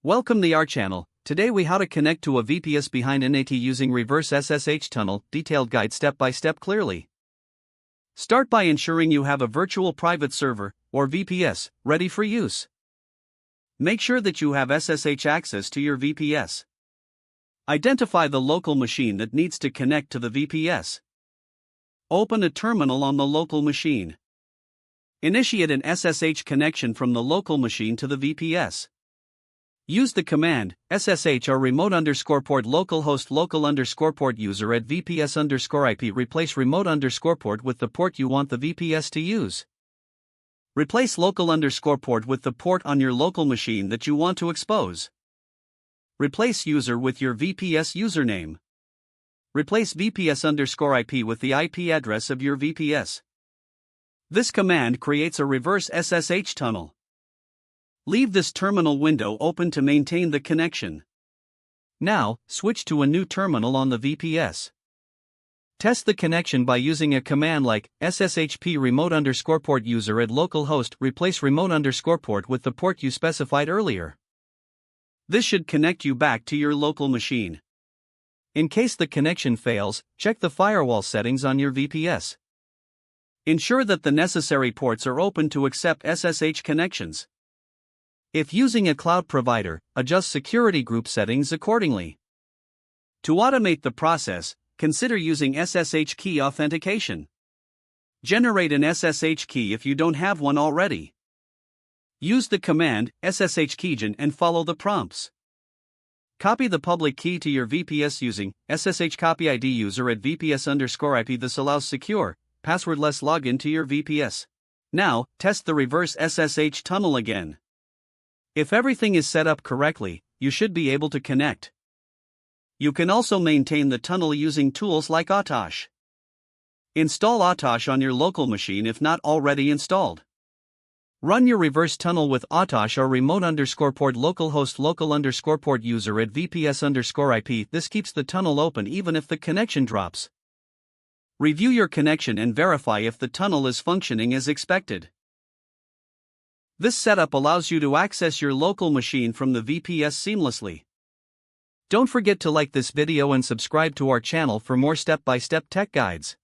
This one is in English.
Welcome to our channel. Today we how to connect to a VPS behind NAT using reverse SSH tunnel, detailed guide step by step clearly. Start by ensuring you have a virtual private server, or VPS, ready for use. Make sure that you have SSH access to your VPS. Identify the local machine that needs to connect to the VPS. Open a terminal on the local machine. Initiate an SSH connection from the local machine to the VPS. Use the command SSH or remote_port localhost local_port user at VPS_IP. Replace remote_port with the port you want the VPS to use. Replace local_port with the port on your local machine that you want to expose. Replace user with your VPS username. Replace VPS_IP with the IP address of your VPS. This command creates a reverse SSH tunnel. Leave this terminal window open to maintain the connection. Now, switch to a new terminal on the VPS. Test the connection by using a command like sshp remote_port user at localhost. Replace remote_port with the port you specified earlier. This should connect you back to your local machine. In case the connection fails, check the firewall settings on your VPS. Ensure that the necessary ports are open to accept SSH connections. If using a cloud provider, adjust security group settings accordingly. To automate the process, consider using SSH key authentication. Generate an SSH key if you don't have one already. Use the command SSH keygen and follow the prompts. Copy the public key to your VPS using SSH copy ID user at VPS_IP. This allows secure, passwordless login to your VPS. Now, test the reverse SSH tunnel again. If everything is set up correctly, you should be able to connect. You can also maintain the tunnel using tools like SSH. Install SSH on your local machine if not already installed. Run your reverse tunnel with SSH or remote_port localhost local_port user at VPS_IP. This keeps the tunnel open even if the connection drops. Review your connection and verify if the tunnel is functioning as expected. This setup allows you to access your local machine from the VPS seamlessly. Don't forget to like this video and subscribe to our channel for more step-by-step tech guides.